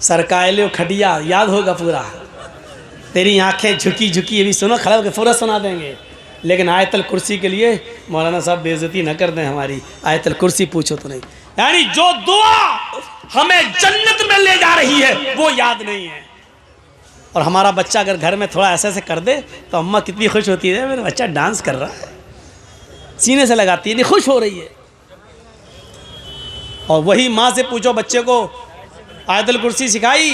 सरकायले खटिया याद होगा पूरा, तेरी आंखें झुकी झुकी, अभी सुनो खड़ा होकर पूरा सुना देंगे। लेकिन आयतल कुर्सी के लिए मौलाना साहब बेइज्जती न कर दें हमारी, आयतल कुर्सी पूछो तो नहीं। यानी जो दुआ हमें जन्नत में ले जा रही है वो याद नहीं है। और हमारा बच्चा अगर घर में थोड़ा ऐसे ऐसे कर दे तो अम्मा कितनी खुश होती है, मेरा बच्चा डांस कर रहा है, सीने से लगाती है, खुश हो रही है। और वही माँ से पूछो बच्चे को आयतल कुर्सी सिखाई,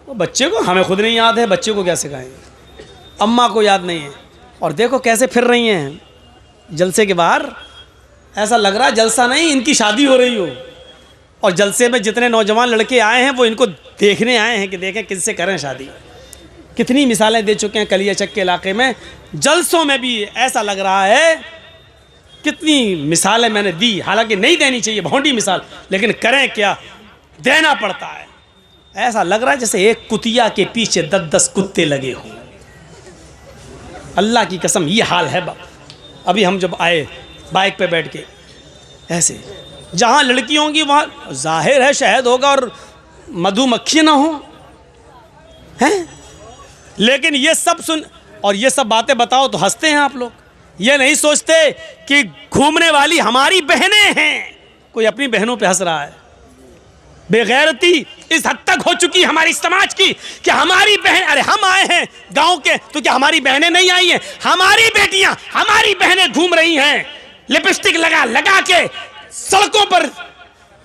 वो बच्चे को, हमें खुद नहीं याद है, बच्चे को क्या सिखाएंगे, अम्मा को याद नहीं है। और देखो कैसे फिर रही हैं जलसे के बाहर, ऐसा लग रहा है जलसा नहीं इनकी शादी हो रही हो। और जलसे में जितने नौजवान लड़के आए हैं वो इनको देखने आए हैं कि देखें किससे करें शादी। कितनी मिसालें दे चुके हैं कलियाचक के इलाके में, जलसों में भी ऐसा लग रहा है, कितनी मिसालें मैंने दी, हालांकि नहीं देनी चाहिए भौंडी मिसाल, लेकिन करें क्या, देना पड़ता है। ऐसा लग रहा है जैसे एक कुतिया के पीछे 10-10 कुत्ते लगे हों। अल्लाह की कसम ये हाल है। अभी हम जब आए बाइक पे बैठ के, ऐसे जहाँ लड़की होंगी वहाँ जाहिर है शहद होगा और मधुमक्खी ना हो, हैं? लेकिन ये सब सुन और ये सब बातें बताओ तो हंसते हैं आप लोग। ये नहीं सोचते कि घूमने वाली हमारी बहनें हैं। कोई अपनी बहनों पे हंस रहा है। बेगैरती इस हद तक हो चुकी है हमारी समाज की कि हमारी बहन, अरे हम आए हैं गांव के तो क्या हमारी बहनें नहीं आई हैं? हमारी बेटियां, हमारी बहनें घूम रही हैं लिपस्टिक लगा लगा के सड़कों पर,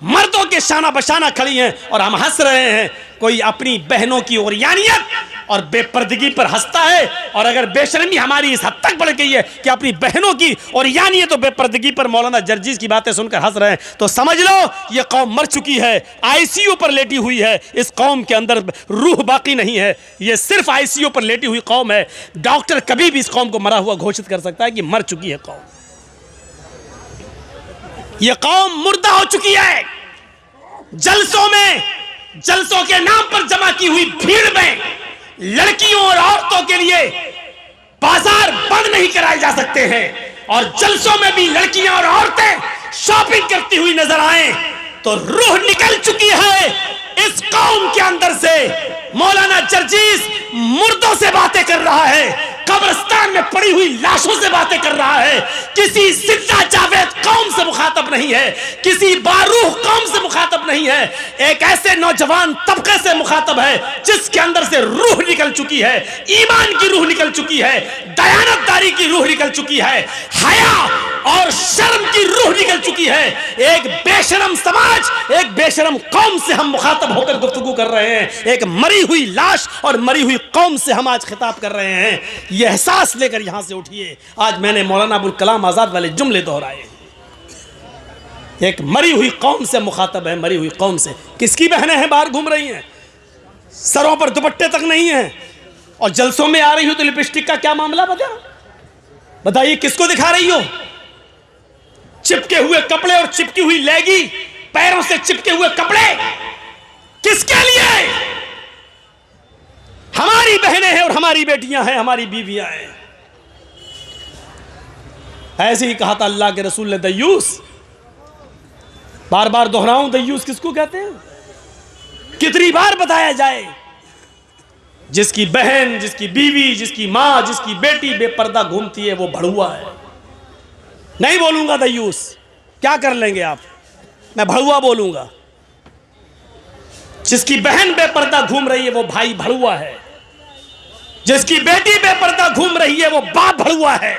मर्दों के शाना बशाना खड़ी हैं और हम हंस रहे हैं। कोई अपनी बहनों की ओरियानियत और बेपर्दगी पर हंसता है। और अगर बेशर्मी हमारी इस हद तक बढ़ गई है कि अपनी बहनों की ओरियानियत और बेपर्दगी पर मौलाना जर्जीस की बातें सुनकर हंस रहे हैं, तो समझ लो ये कौम मर चुकी है, आईसीयू पर लेटी हुई है। इस कौम के अंदर रूह बाकी नहीं है, ये सिर्फ आईसीयू पर लेटी हुई कौम है। डॉक्टर कभी भी इस कौम को मरा हुआ घोषित कर सकता है कि मर चुकी है कौम। ये कौम मुर्दा हो चुकी है। जलसों में, जलसों के नाम पर जमा की हुई भीड़ में लड़कियों और औरतों के लिए बाजार बंद नहीं कराए जा सकते हैं। और जलसों में भी लड़कियां और औरतें शॉपिंग करती हुई नजर आए तो रूह निकल चुकी है इस कौम के अंदर से। मौलाना जर्जीस मुर्दों से बातें कर रहा है, कब्रिस्तान में पड़ी हुई लाशों से बातें कर रहा है। किसी जिंदा जावेद कौम से मुखातब नहीं है, किसी बारूह कौम से मुखातब नहीं है। एक ऐसे नौजवान तबके से मुखातब है जिसके अंदर से रूह निकल चुकी है, ईमान की रूह निकल चुकी है, दयानतदारी की रूह निकल चुकी है, हया और शर्म की रूह निकल चुकी है। एक बेशरम समाज, एक बेशरम कौम से हम मुखातब होकर गुफ्तगू कर रहे हैं। एक मरी हुई लाश और मरी हुई कौम से हम आज खिताब कर रहे हैं। ये एहसास लेकर यहां से उठिए। आज मैंने मौलाना अबुल कलाम आजाद वाले जुमले दोहराए। एक मरी हुई कौम से मुखातब है, मरी हुई कौम से। किसकी बहनें हैं बाहर घूम रही हैं, सरों पर दुपट्टे तक नहीं है और जलसों में आ रही हो तो लिपस्टिक का क्या मामला बताइए किसको दिखा रही हो? चिपके हुए कपड़े और चिपकी हुई लेगी, पैरों से चिपके हुए कपड़े किसके लिए? हमारी बहनें हैं और हमारी बेटियां हैं, हमारी बीवियां हैं। ऐसे ही कहा था अल्लाह के रसूल ने दयूस। बार बार दोहराऊं दयूस किसको कहते हैं, कितनी बार बताया जाए? जिसकी बहन, जिसकी बीवी, जिसकी मां, जिसकी बेटी बेपर्दा घूमती है वो भड़ुआ है। नहीं बोलूंगा दयूस, क्या कर लेंगे आप, मैं भड़ुआ बोलूंगा। जिसकी बहन बेपर्दा घूम रही है वो भाई भड़ुआ है, जिसकी बेटी बेपर्दा घूम रही है वो बाप भड़ुआ है,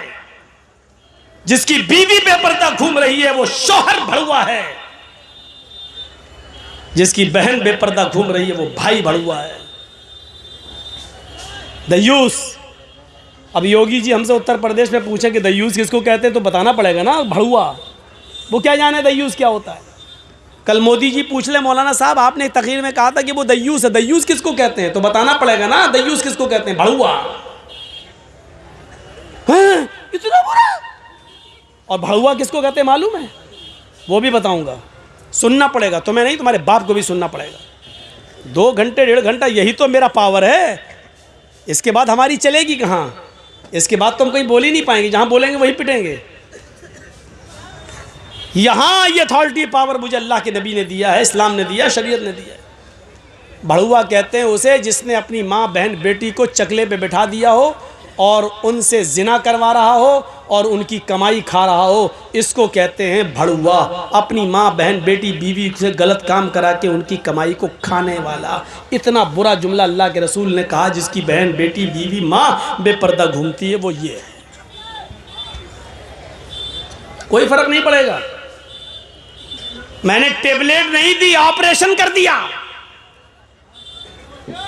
जिसकी बीवी बेपर्दा घूम रही है वो शौहर भड़ुआ है, जिसकी बहन बेपर्दा घूम रही है वो भाई भड़ुआ है। दयूस, अब योगी जी हमसे उत्तर प्रदेश में पूछे कि दयूस किसको कहते हैं तो बताना पड़ेगा ना, भड़ुआ। वो क्या जाने दयूस क्या होता है? कल मोदी जी पूछ ले मौलाना साहब आपने एक तकरीर में कहा था कि वो दयूस है, दयूस किसको कहते हैं तो बताना पड़ेगा ना, दयूस किसको कहते हैं, भड़ुआ। इतना बुरा। और भड़ुआ किसको कहते हैं मालूम है? वो भी बताऊंगा, सुनना पड़ेगा तुम्हें, नहीं तुम्हारे बाप को भी सुनना पड़ेगा। 2 घंटे 1.5 घंटा यही तो मेरा पावर है। इसके बाद हमारी चलेगी कहाँ? इसके बाद तो हम कहीं बोल ही नहीं पाएंगे, जहां बोलेंगे वहीं पिटेंगे। यहां ये अथॉरिटी पावर मुझे अल्लाह के नबी ने दिया है, इस्लाम ने दिया, शरीयत ने दिया है। भड़ुआ कहते हैं उसे जिसने अपनी माँ बहन बेटी को चकले पे बिठा दिया हो और उनसे जिना करवा रहा हो और उनकी कमाई खा रहा हो, इसको कहते हैं भड़ुआ। अपनी माँ बहन बेटी बीवी से गलत काम करा के उनकी कमाई को खाने वाला। इतना बुरा जुमला अल्लाह के रसूल ने कहा जिसकी बहन बेटी बीवी माँ बेपर्दा घूमती है, वो ये है। कोई फर्क नहीं पड़ेगा। मैंने टेबलेट नहीं दी, ऑपरेशन कर दिया,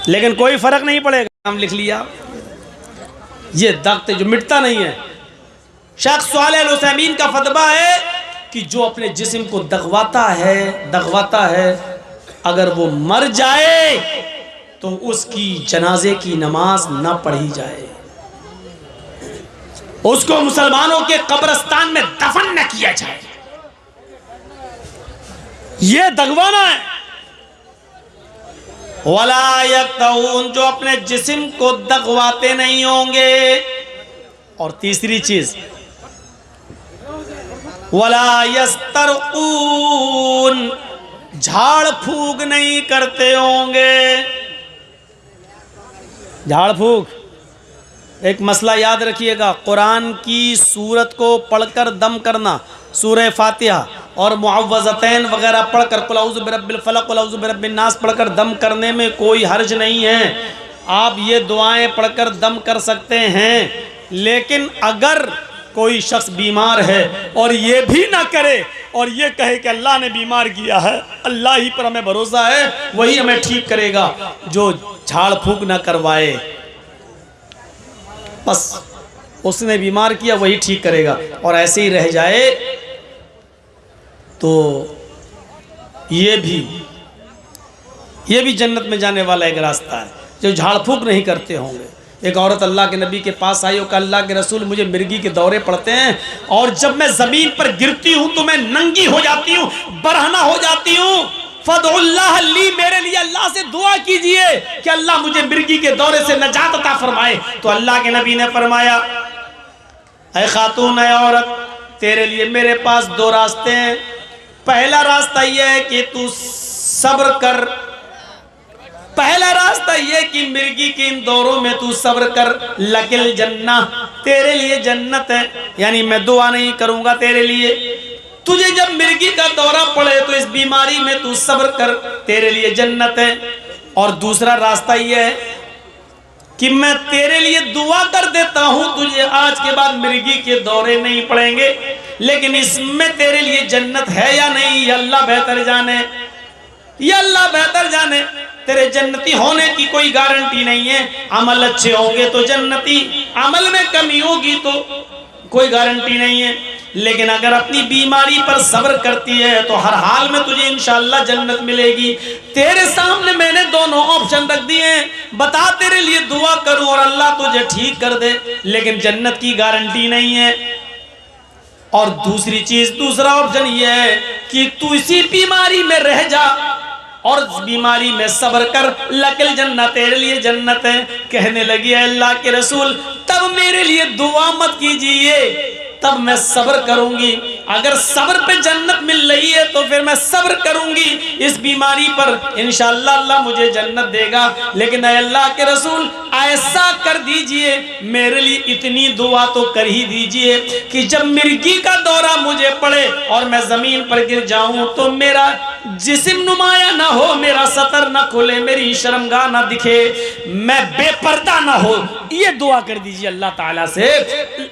लेकिन कोई फर्क नहीं पड़ेगा। नाम लिख लिया, ये दख्त जो मिटता नहीं है। शेख सालेह अल उसैमीन का फतवा है कि जो अपने जिस्म को दगवाता है, अगर वो मर जाए तो उसकी जनाजे की नमाज ना पढ़ी जाए, उसको मुसलमानों के कब्रिस्तान में दफन न किया जाए। ये दगवाना है। वला यक्तऊन, जो अपने जिस्म को दगवाते नहीं होंगे। और तीसरी चीज, वला यस्तरकून, झाड़ फूक नहीं करते होंगे। झाड़ फूक एक मसला याद रखिएगा, कुरान की सूरत को पढ़कर दम करना, सूरह फातिहा और मुअव्वज़तैन वगैरह पढ़कर कुल औज़ु बिरब्बिल फलक कुल औज़ु बिरब्बिन नास पढ़कर दम करने में कोई हर्ज नहीं है। आप ये दुआएं पढ़कर दम कर सकते हैं, लेकिन अगर कोई शख्स बीमार है और ये भी ना करे और ये कहे कि अल्लाह ने बीमार किया है, अल्लाह ही पर हमें भरोसा है, वही हमें ठीक करेगा, जो झाड़ फूक ना करवाए, बस उसने बीमार किया वही ठीक करेगा, और ऐसे ही रह जाए तो ये भी जन्नत में जाने वाला एक रास्ता है, जो झाड़ फूक नहीं करते होंगे। एक औरत अल्लाह के नबी के पास आई और कहा, अल्लाह के रसूल मुझे मिर्गी के दौरे पड़ते हैं और जब मैं ज़मीन पर गिरती हूँ तो मैं नंगी हो जाती हूँ, बरहना हो जाती हूँ। फदउल्लाह ली, मेरे लिए अल्लाह से दुआ कीजिए कि अल्लाह मुझे मिर्गी के दौरे से नजात अता फरमाए। तो अल्लाह के नबी ने फरमाया, ऐ खातून, ऐ औरत, तेरे लिए मेरे पास दो रास्ते हैं। पहला रास्ता यह है कि तू सब्र कर, पहला रास्ता यह कि मिर्गी के इन दौरों में तू सब्र कर। लकिल जन्ना, तेरे लिए जन्नत है, यानी मैं दुआ नहीं करूंगा तेरे लिए। तुझे जब मिर्गी का दौरा पड़े तो इस बीमारी में तू सब्र कर, तेरे लिए जन्नत है। और दूसरा रास्ता यह है कि मैं तेरे लिए दुआ कर देता हूं, तुझे आज के बाद मिर्गी के दौरे नहीं पड़ेंगे, लेकिन इसमें तेरे लिए जन्नत है या नहीं, ये अल्लाह बेहतर जाने, ये अल्लाह बेहतर जाने। तेरे जन्नती होने की कोई गारंटी नहीं है। अमल अच्छे होंगे तो जन्नती, अमल में कमी होगी तो कोई गारंटी नहीं है। लेकिन अगर अपनी बीमारी पर सब्र करती है तो हर हाल में तुझे इंशाअल्लाह जन्नत मिलेगी। तेरे सामने मैंने दोनों ऑप्शन रख दिए हैं, बता तेरे लिए दुआ करूं और अल्लाह तुझे ठीक कर दे, लेकिन जन्नत की गारंटी नहीं है। और दूसरी चीज, दूसरा ऑप्शन यह है कि तू इसी बीमारी में रह जा और बीमारी में सब्र कर, लकिल जन्नत, तेरे लिए जन्नत है। कहने लगी, अल्लाह के रसूल तब मेरे लिए दुआ मत कीजिए, तब मैं सब्र करूंगी। अगर सब्र पे जन्नत मिल रही है तो फिर मैं सब्र करूंगी इस बीमारी पर, इंशाअल्लाह अल्लाह मुझे जन्नत देगा। लेकिन अल्लाह के रसूल ऐसा कर दीजिए, मेरे लिए इतनी दुआ तो कर ही दीजिए कि जब मिर्गी का दौरा मुझे पड़े और मैं जमीन पर गिर जाऊं तो मेरा जिस्म नुमाया ना हो, मेरा सतर ना खुले, मेरी शर्मगाह ना दिखे, मैं बेपर्दा ना हो। ये दुआ कर दीजिए अल्लाह ताला से।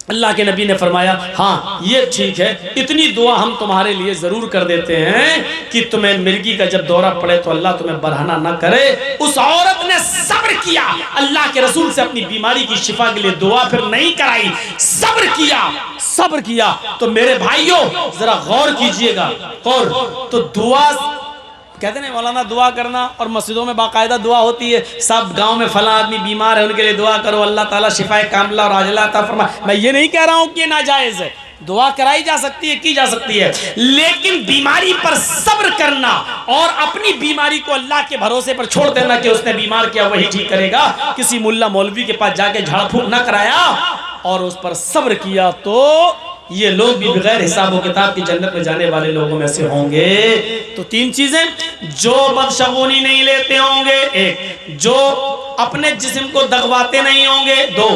अल्लाह के नबी ने फरमाया, हाँ ये ठीक है, इतनी दुआ हम तुम्हारे लिए जरूर कर देते हैं कि तुम्हें मिर्गी का जब दौरा पड़े तो अल्लाह तुम्हें बरहना ना करे। उस औरत ने सब्र किया, अल्लाह के रसूल से अपनी बीमारी की शिफा के लिए दुआ फिर नहीं कराई, सब्र किया। तो मेरे भाइयों जरा गौर कीजिएगा, और तो दुआ कहते नहीं मौलाना, दुआ करना और मस्जिदों में बाकायदा दुआ होती है, सब गांव में फला आदमी बीमार है उनके लिए दुआ करो, अल्लाह ताला शिफाए कामिला और आजिला अता फरमाए। मैं ये नहीं कह रहा हूं कि नाजायज है, दुआ कराई जा सकती है, की जा सकती है, लेकिन बीमारी पर सब्र करना और अपनी बीमारी को अल्लाह के भरोसे पर छोड़ देना कि उसने बीमार किया वही ठीक करेगा, किसी मुल्ला मौलवी के पास जाके झाड़ फूक ना कराया और उस पर सब्र किया तो ये लोग भी बगैर हिसाब व किताब की जन्नत में जाने वाले लोगों में से होंगे। तो 3 चीजें, जो बदशगुनी नहीं लेते होंगे, 1, जो अपने जिस्म को दगवाते नहीं होंगे, 2,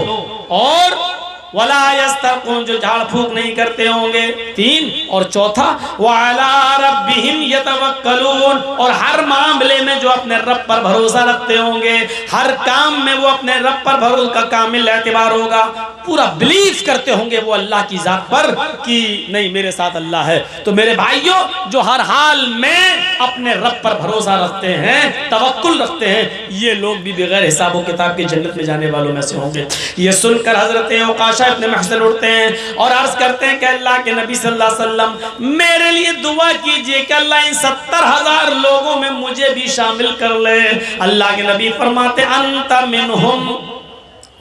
और वला यस्तरकुन, जो झाड़ फूक नहीं करते होंगे, 3, और चौथा वअला रब्बिहिम यतवक्कलून, और हर मामले में जो अपने रब पर भरोसा रखते होंगे, हर काम में वो अपने रब पर भरोसा का कामिल एतबार होगा, पूरा बिलीव करते होंगे वो अल्लाह की जात पर कि नहीं मेरे साथ अल्लाह है। तो मेरे भाइयों, जो हर हाल में अपने रब पर भरोसा रखते हैं, तवक्कुल रखते हैं, ये लोग भी बगैर हिसाब व किताब की जन्नत में जाने वालों में से होंगे। ये सुनकर हजरत औकाशा इब्न महसन उठते हैं और अर्ज करते हैं कि अल्लाह के नबी सल्लल्लाहु अलैहि वसल्लम, मेरे लिए दुआ कीजिए कि अल्लाह इन 70,000 लोगों में मुझे भी शामिल कर ले। अल्लाह के नबी फरमाते, अंत मिनहुम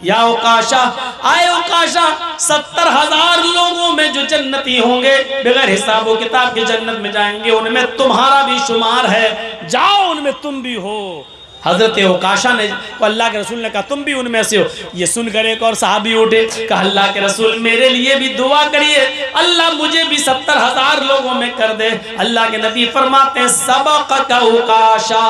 या औकाशा, आए औकाशा, 70,000 लोगों में जो जन्नती होंगे, बगैर हिसाब व किताब के जन्नत में जाएंगे, उनमें तुम्हारा भी शुमार है, जाओ उनमें तुम भी हो। हजरत औकाशा ने, अल्लाह के रसूल ने कहा तुम भी उनमें से हो। ये सुनकर एक और सहाबी उठे, कहा अल्लाह के रसूल मेरे लिए भी दुआ करिए, अल्लाह मुझे भी 70,000 लोगों में कर दे। अल्लाह के नबी फरमाते हैं, सबक़का औकाशा,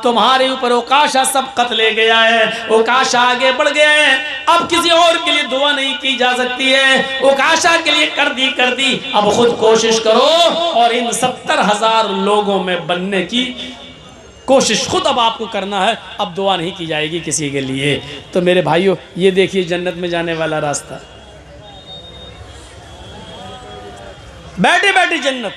तुम्हारे ऊपर औकाशा सबकत ले गया है, औकाशा आगे बढ़ गया है, अब किसी और के लिए दुआ नहीं की जा सकती है, औकाशा के लिए कर दी, अब खुद कोशिश करो और इन 70,000 लोगों में बनने की कोशिश खुद अब आपको करना है, अब दुआ नहीं की जाएगी किसी के लिए। तो मेरे भाइयों, ये देखिए जन्नत में जाने वाला रास्ता, बैठे बैठे जन्नत।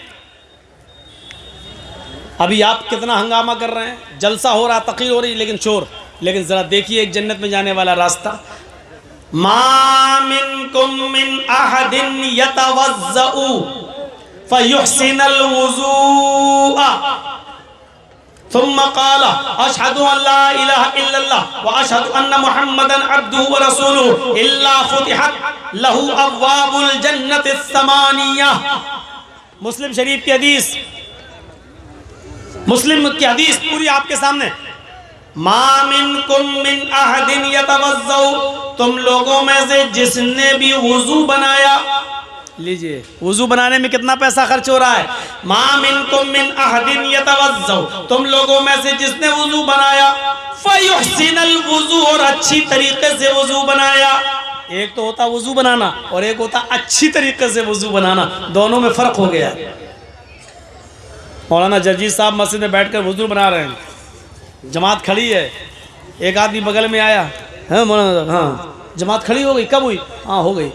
अभी आप कितना हंगामा कर रहे हैं, जलसा हो रहा, तक़रीर हो रही, लेकिन शोर, लेकिन जरा देखिए एक जन्नत में जाने वाला रास्ता। मा मिनकुम मिन अहदिन यतवज़्ज़उ फयुहसिनुल वुज़ूअ थुम्मा क़ाला अशहदु अल्ला इलाहा इल्लल्लाह व अशहदु अन्न मुहम्मदन अब्दुहु व रसूलुहु इल्ला फुतिहत लहु अब्वाबुल जन्नतिस समानिया। मुस्लिम शरीफ की हदीस, मुस्लिम की हदीस पूरी आपके सामने। मा मिनकुम मिन अहदिन यतवज़्ज़उ, तुम लोगों में से जिसने भी वुज़ू बनाया, लीजिए वुज़ू बनाने में कितना पैसा खर्च हो रहा है। मा मिनकुम मिन अहदिन यतवज़्ज़उ, तुम लोगों में से जिसने वुज़ू बनाया, फयुहसिनुल वुज़ू, और अच्छी तरीके से वुज़ू बनाया। एक तो होता वुज़ू बनाना और एक होता अच्छी तरीके से वुज़ू बनाना, दोनों में फ़र्क हो गया। मौलाना जर्जी साहब मस्जिद में बैठकर वुज़ू बना रहे हैं, जमात खड़ी है, एक आदमी बगल में आया, हाँ मौलाना, हाँ जमात खड़ी हो गई, कब हुई? हाँ हो गई।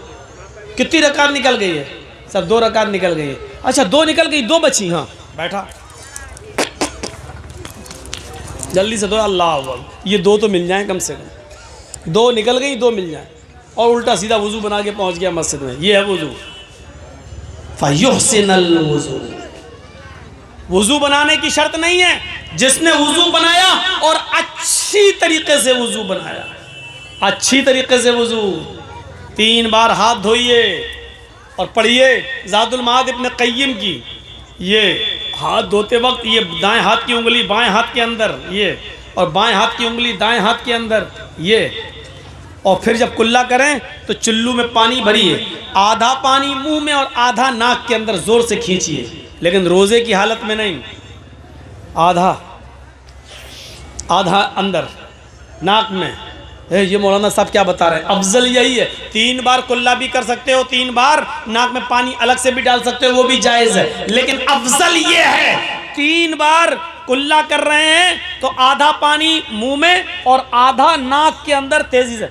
कितनी रकात निकल गई है? सब 2 रकात निकल गई है। अच्छा 2 निकल गई, 2 बची। हाँ बैठा, जल्दी से 2, अल्लाह अकबर, ये 2 तो मिल जाएं कम से कम। 2 निकल गई, 2 मिल जाएं, और उल्टा सीधा वुज़ू बना के पहुंच गया मस्जिद में। ये है वुज़ू। फयुहसिनुल वुज़ू, वुज़ू बनाने की शर्त नहीं है, जिसने वुज़ू बनाया और अच्छी तरीके से वुज़ू बनाया, अच्छी तरीके से वुज़ू, 3 बार हाथ धोइए और पढ़िए ज़ादुल माद इब्न क़य्यिम की। ये हाथ धोते वक्त ये दाएं हाथ की उंगली बाएं हाथ के अंदर, ये, और बाएं हाथ की उंगली दाएं हाथ के अंदर, ये, और फिर जब कुल्ला करें तो चुल्लू में पानी भरिए, आधा पानी मुंह में और आधा नाक के अंदर ज़ोर से खींचिए, लेकिन रोज़े की हालत में नहीं, आधा आधा अंदर नाक में। ये मौलाना साहब क्या बता रहे हैं? अफजल यही है, 3 बार कुल्ला भी कर सकते हो, 3 बार नाक में पानी अलग से भी डाल सकते हो, वो भी जायज़ है, लेकिन अफजल ये है 3 बार कुल्ला कर रहे हैं तो आधा पानी मुंह में और आधा नाक के अंदर तेजी से,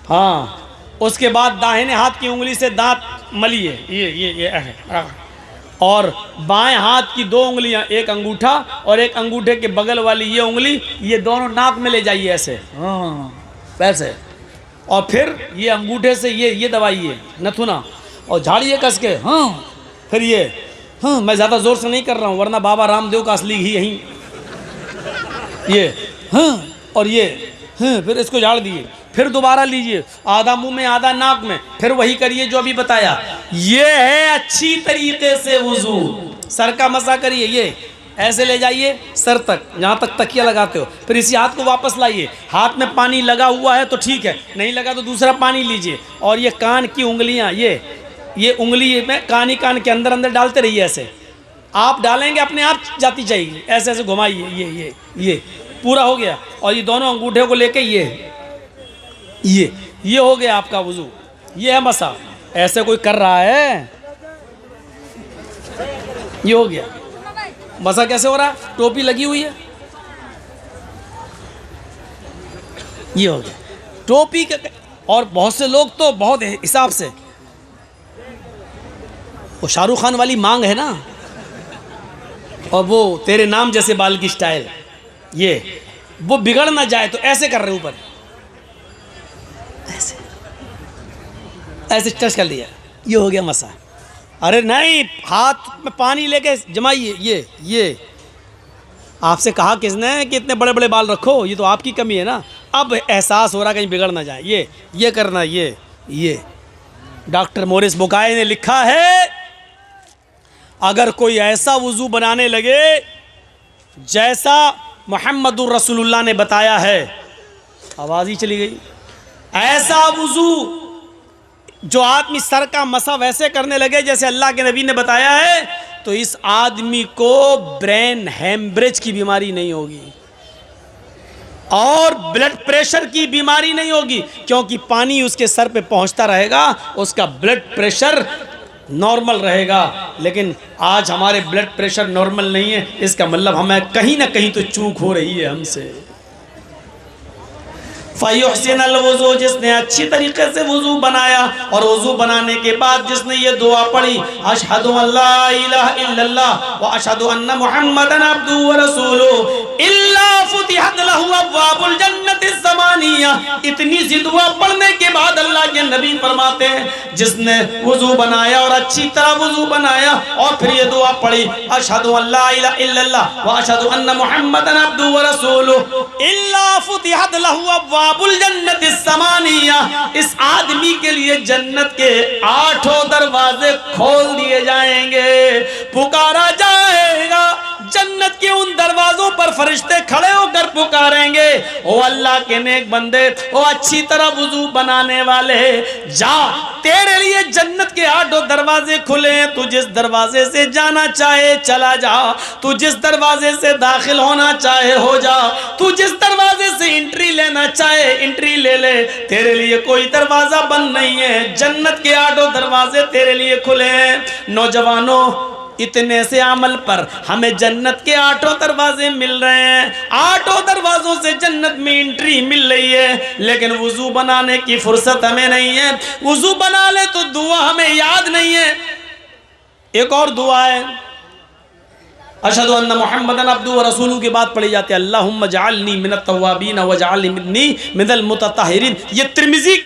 हाँ, उसके बाद दाहिने हाथ की उंगली से दांत मलिए, ये और बाएं हाथ की 2 उंगलियां, एक अंगूठा और एक अंगूठे के बगल वाली ये उंगली, ये दोनों नाक में ले जाइए ऐसे, हाँ वैसे, और फिर ये अंगूठे से ये दबाइए नथुना और झाड़िए कस के, हाँ, फिर ये, हाँ, मैं ज़्यादा ज़ोर से नहीं कर रहा हूँ वरना बाबा रामदेव का असली घी यहीं, ये, हाँ, और ये, हाँ, फिर इसको झाड़ दिए, फिर दोबारा लीजिए, आधा मुंह में आधा नाक में, फिर वही करिए जो अभी बताया। ये है अच्छी तरीके से वुज़ू। सर का मसा करिए, ये ऐसे ले जाइए सर तक, जहाँ तक तकिया लगाते हो, फिर इसी हाथ को वापस लाइए, हाथ में पानी लगा हुआ है तो ठीक है, नहीं लगा तो दूसरा पानी लीजिए, और ये कान की उंगलियाँ, ये ये उंगली में कान के अंदर अंदर डालते रहिए, ऐसे आप डालेंगे अपने आप जाती जाएगी, ऐसे ऐसे घुमाइए, ये पूरा हो गया। और ये दोनों अंगूठे को लेके ये हो गया आपका वुजू। ये है मसा, ऐसे कोई कर रहा है, ये हो गया मसा। कैसे हो रहा है? टोपी लगी हुई है, ये हो गया टोपी का। और बहुत से लोग तो बहुत हिसाब से, वो शाहरुख खान वाली मांग है ना, और वो तेरे नाम जैसे बाल की स्टाइल, ये वो बिगड़ ना जाए तो ऐसे कर रहे ऊपर, ऐसे टच कर दिया, ये हो गया मसा। अरे नहीं, हाथ में पानी लेके जमाइए। ये आपसे कहा किसने कि इतने बड़े बड़े बाल रखो? ये तो आपकी कमी है ना। अब एहसास हो रहा कहीं बिगड़ ना जाए, ये करना। ये डॉक्टर मोरिस बुकाई ने लिखा है, अगर कोई ऐसा वुजू बनाने लगे जैसा मुहम्मदुर रसूलुल्लाह ने बताया है, आवाज़ ही चली गई, ऐसा वुजू जो आदमी सर का मसा वैसे करने लगे जैसे अल्लाह के नबी ने बताया है, तो इस आदमी को ब्रेन हेमरेज की बीमारी नहीं होगी और ब्लड प्रेशर की बीमारी नहीं होगी, क्योंकि पानी उसके सर पे पहुंचता रहेगा, उसका ब्लड प्रेशर नॉर्मल रहेगा। लेकिन आज हमारे ब्लड प्रेशर नॉर्मल नहीं है, इसका मतलब हमें कहीं ना कहीं तो चूक हो रही है हमसे। फ़युहसिनुल वुज़ू, जिसने अच्छी तरीके से वुज़ू बनाया और वुज़ू बनाने के बाद जिसने ये दुआ पढ़ी, अशहदु अल्ला इलाहा इल्लल्लाह व अशहदु अन्ना मुहम्मदन अब्दुहु व रसूलुहु इल्ला फुतिहत लहु अब्वाबुल जन्नति ज़मानिया। इतनी सी दुआ पढ़ने के बाद अल्लाह के नबी फरमाते हैं, जिसने वुज़ू बनाया और अच्छी तरह वुज़ू बनाया और फिर ये दुआ पढ़ी, अशहदु अल्ला इलाहा इल्लल्लाह व अशहदु अन्ना मुहम्मदन अब्दुहु व रसूलुहु इल्ला फुतिहत लहु अब्वाबुल जन्नति ज़मानिया। इस आदमी के लिए जन्नत के 8 दरवाजे खोल दिए जाएंगे, पुकारा जाएगा। जन्नत के उन दरवाजों पर फरिश्ते खड़े होकर पुकारेंगे, ओ अल्लाह के नेक बंदे, ओ अच्छी तरह वुजू बनाने वाले, जा, तेरे लिए जन्नत के 8 दरवाजे खुले हैं, तू जिस दरवाजे से जाना चाहे चला जा, तू जिस दरवाजे से दाखिल होना चाहे हो जा, तू जिस दरवाजे से एंट्री लेना चाहे एंट्री ले ले, तेरे लिए कोई दरवाजा बंद नहीं है, जन्नत के 8 दरवाजे तेरे लिए खुले हैं। नौजवानों, इतने से अमल पर हमें जन्नत के 8 दरवाजे मिल रहे हैं, 8 दरवाजों से जन्नत में एंट्री मिल रही है, लेकिन वुजू बनाने की फुर्सत हमें नहीं है। वुजू बना ले तो दुआ हमें याद नहीं है। एक और दुआ है, अशहदु अन्ना मुहम्मदन अब्दुहु व रसूलुहु के बाद पढ़ी जाती है, अल्लाहुम्मा जअलनी मिनत तव्वाबीन व जअलनी मिनल मुतत्तहिरीन। ये तिर्मिज़ी